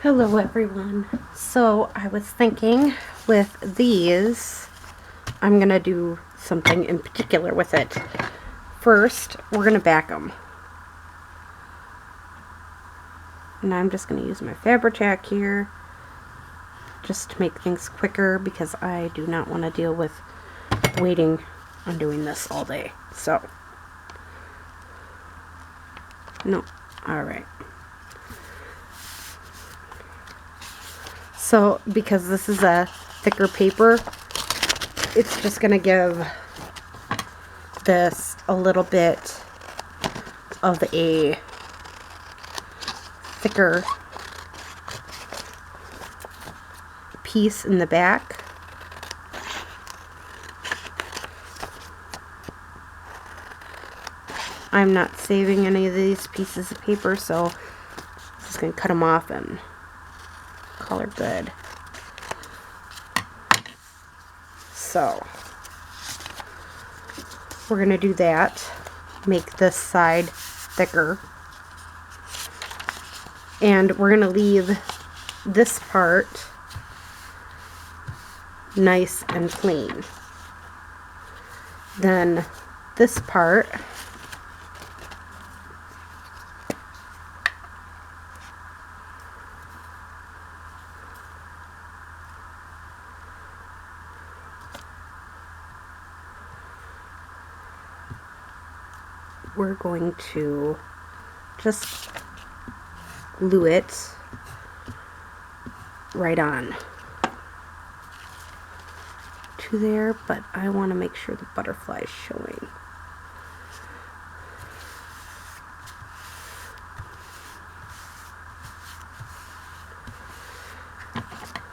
Hello everyone. So I was thinking with these, I'm going to do something in particular with it. First, we're going to back them. And I'm just going to use my Fabri-Tac here just to make things quicker because I do not want to deal with waiting on doing this all day. So, no. Alright. So, because this is a thicker paper, it's just going to give this a little bit of a thicker piece in the back. I'm not saving any of these pieces of paper, so I'm just going to cut them off and call her good. So, we're going to do that. Make this side thicker. And we're going to leave this part nice and clean. Then this part, we're going to just glue it right on to there, but I want to make sure the butterfly is showing.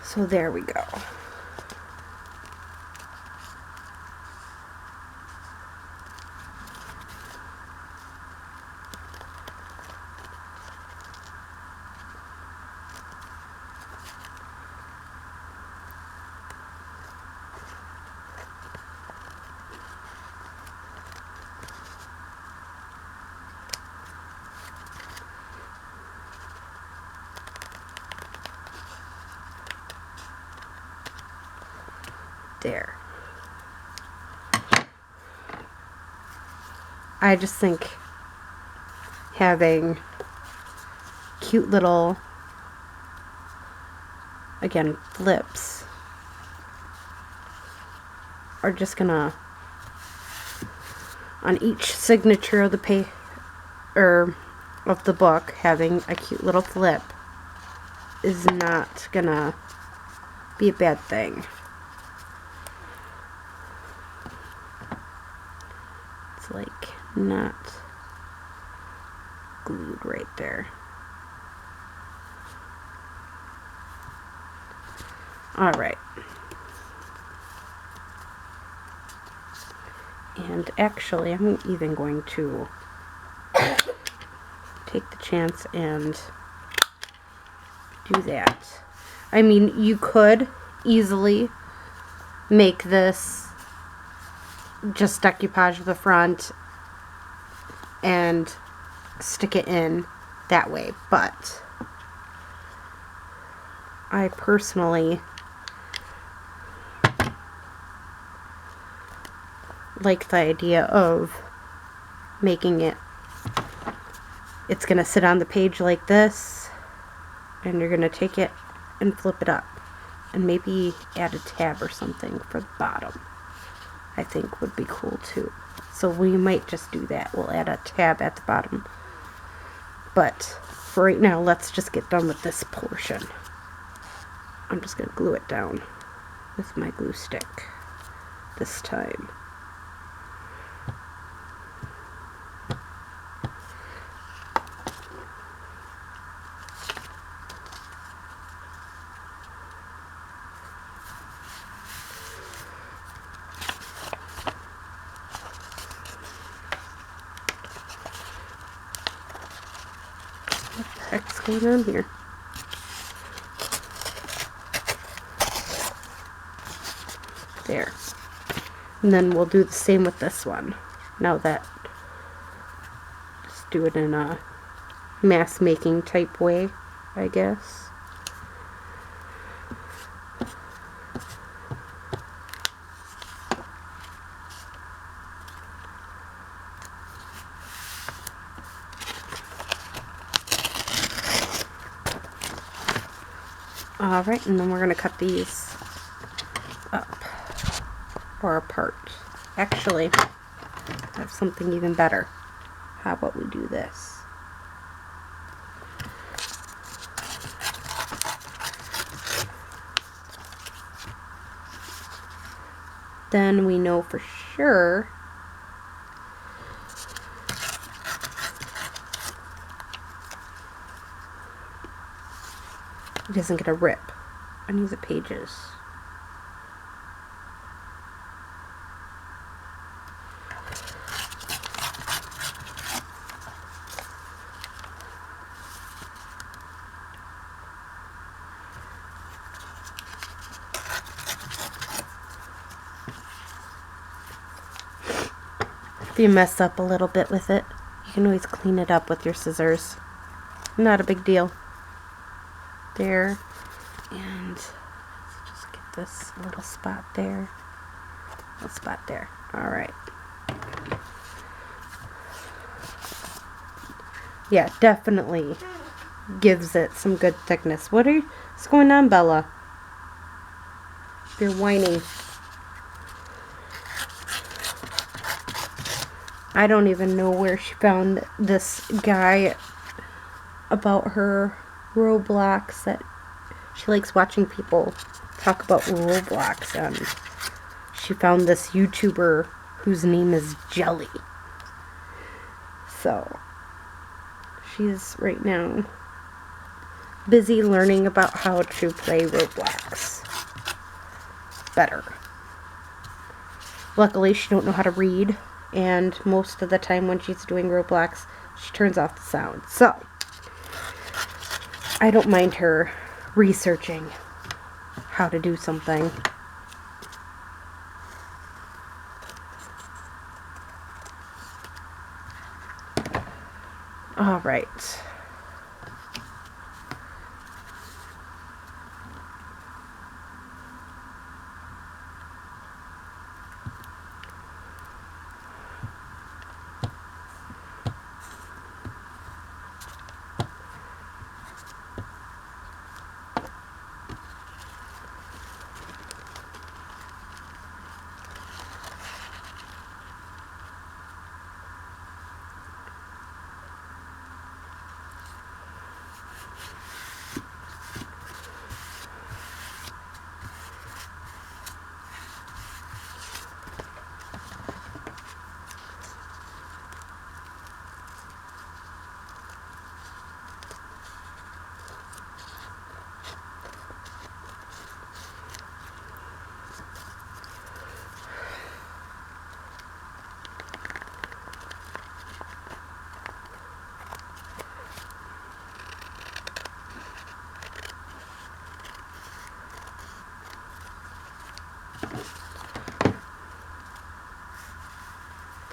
So there we go. There. I just think having cute little, again, flips are just gonna, on each signature of the of the book, having a cute little flip is not gonna be a bad thing. It's like not glued right there. Alright. And actually, I'm even going to take the chance and do that. I mean, you could easily make this just decoupage the front and stick it in that way, but I personally like the idea of making it's gonna sit on the page like this, and you're gonna take it and flip it up and maybe add a tab or something for the bottom. I think would be cool too. So we might just do that. We'll add a tab at the bottom. But for right now, let's just get done with this portion. I'm just going to glue it down with my glue stick this time. What the heck's going on here? There. And then we'll do the same with this one. Now that, just do it in a mass making type way, I guess. Alright, and then we're going to cut these up or apart. Actually, I have something even better. How about we do this? Then we know for sure it isn't going to rip on these pages. If you mess up a little bit with it, you can always clean it up with your scissors. Not a big deal. There. And let's just get this little spot there. Little spot there. Alright. Yeah, definitely gives it some good thickness. What's going on, Bella? You're whining. I don't even know where she found this guy about her Roblox, that she likes watching people talk about Roblox, and she found this YouTuber whose name is Jelly. So she's right now busy learning about how to play Roblox better. Luckily, she don't know how to read, and most of the time when she's doing Roblox, she turns off the sound. So I don't mind her researching how to do something. All right.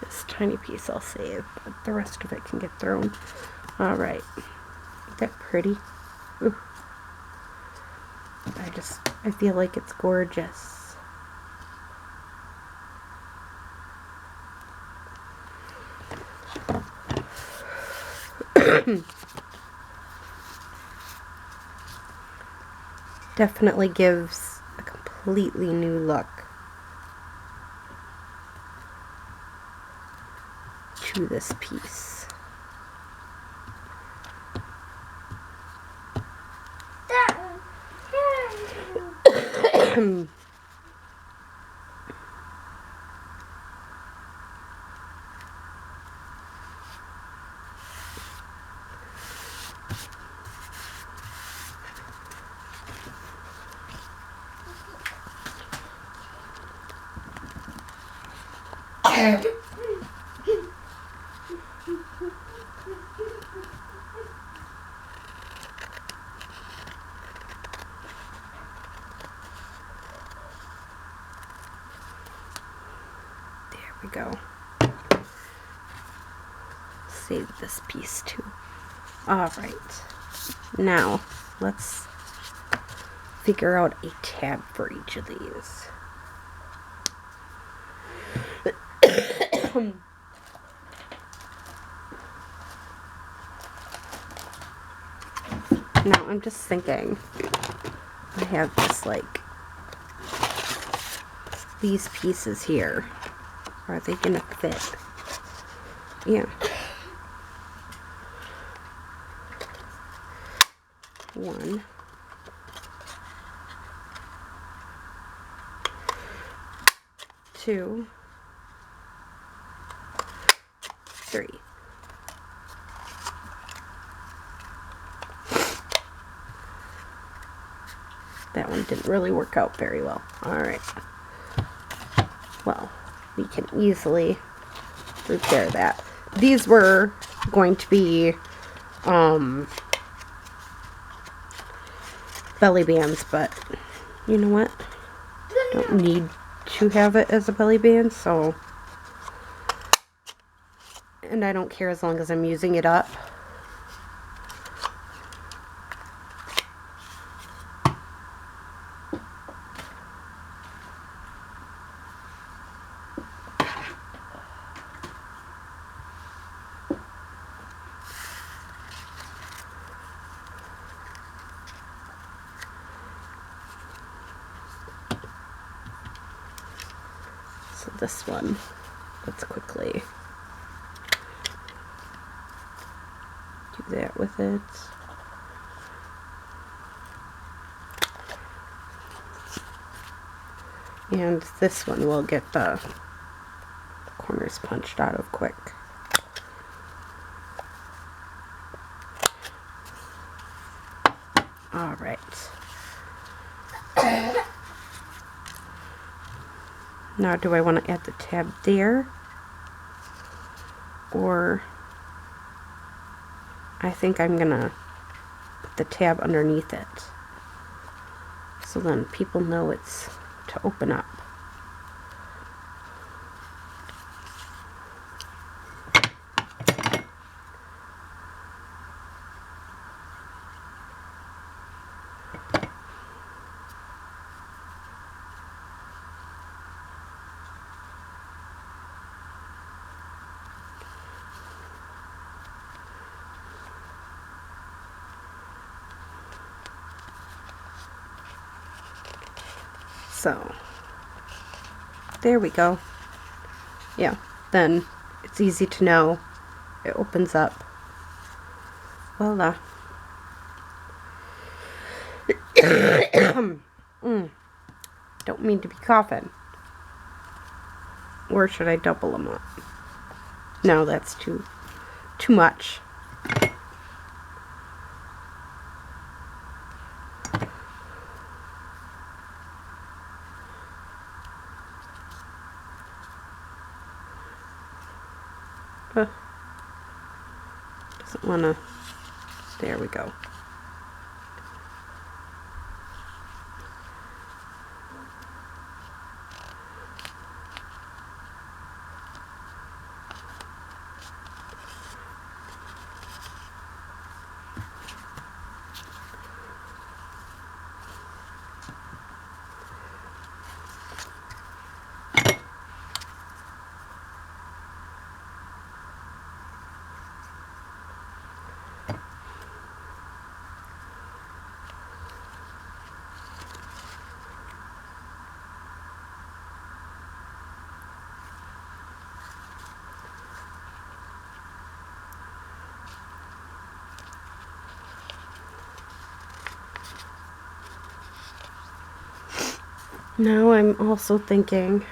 This tiny piece I'll save, but the rest of it can get thrown. Alright. Isn't that pretty? Ooh. I feel like it's gorgeous. Definitely gives a completely new look to this piece. There we go. Save this piece too. Alright. Now, let's figure out a tab for each of these. Now, I'm just thinking, I have just like these pieces here. Are they gonna fit? Yeah. 1, 2, 3. That one didn't really work out very well. Alright. Well, we can easily repair that. These were going to be belly bands, but you know what? Don't need to have it as a belly band, so, and I don't care as long as I'm using it up. So this one, let's quickly do that with it. And this one will get the corners punched out of quick. All right. Now, do I want to add the tab there? Or I think I'm gonna put the tab underneath it. So then people know it's to open up. So, there we go. Yeah, then it's easy to know. It opens up. Voila. Don't mean to be coughing. Or should I double them up? No, that's too much. Doesn't want to. There we go. Now I'm also thinking,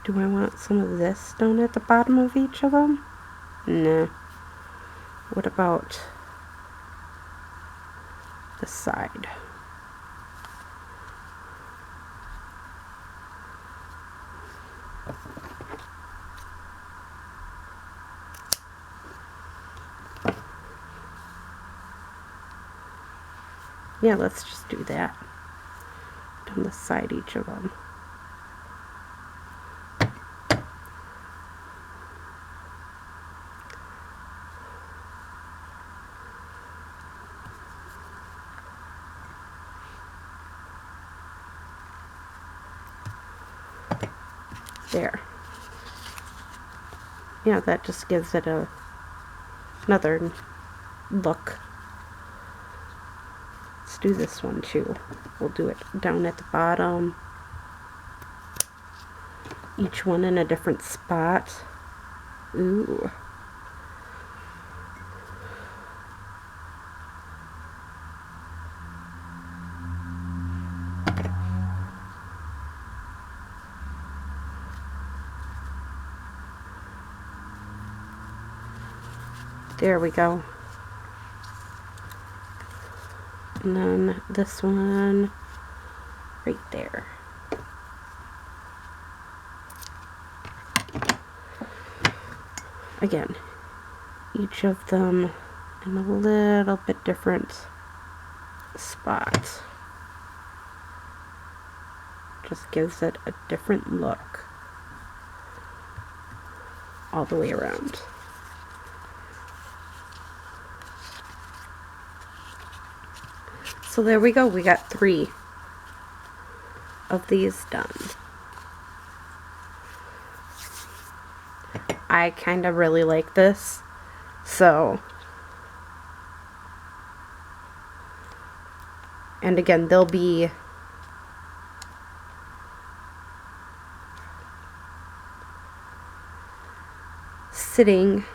do I want some of this down at the bottom of each of them? Nah. What about the side? Yeah, let's just do that. Down the side each of them. There. Yeah, that just gives it another look. let's do this one too. We'll do it down at the bottom. Each one in a different spot. Ooh. There we go. And then this one right there. Again, each of them in a little bit different spot. Just gives it a different look all the way around. So there we go, we got 3 of these done. I kind of really like this, so, and again, they'll be sitting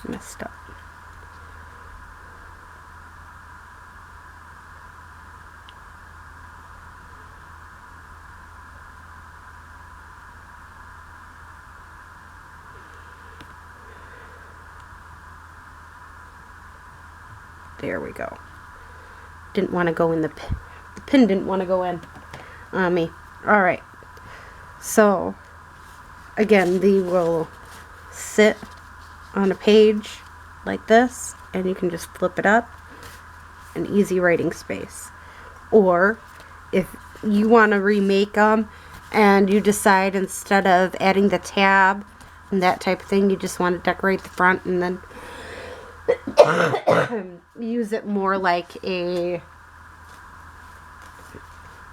messed up. There we go. Didn't want to go in the pin. The pin didn't want to go in on me. Alright. So, again, they will sit on a page like this, and you can just flip it up. An easy writing space. Or, if you want to remake them, and you decide instead of adding the tab and that type of thing, you just want to decorate the front and then use it more like a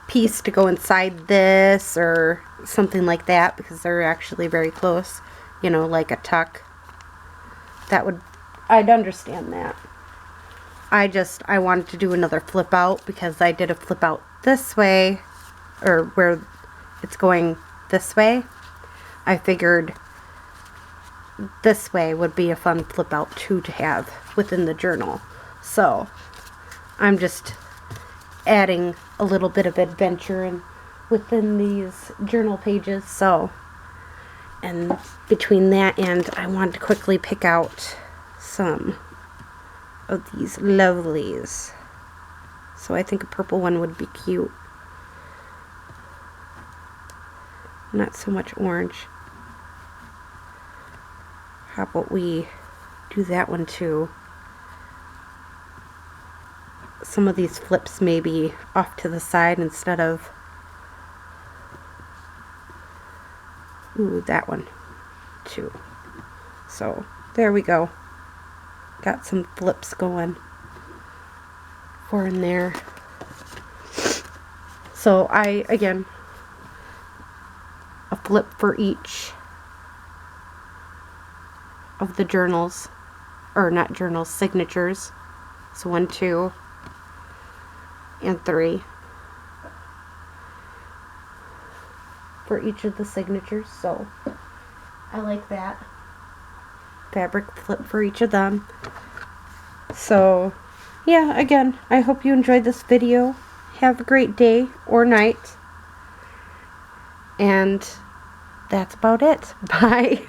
piece to go inside this or something like that, because they're actually very close, you know, like a tuck. That would, I'd understand that. I wanted to do another flip out because I did a flip out this way, or where it's going this way. I figured this way would be a fun flip out too to have within the journal. So I'm just adding a little bit of adventure in within these journal pages. So, and between that and I wanted to quickly pick out some of these lovelies. So I think a purple one would be cute. Not so much orange. How about we do that one too? Some of these flips maybe off to the side instead of, ooh, that one too. So there we go. Got some flips going for in there. So again, a flip for each of the journals, or not journals, signatures. So 1, 2, and 3 for each of the signatures. So I like that. Fabric flip for each of them. So yeah, again, I hope you enjoyed this video. Have a great day or night. And that's about it. Bye.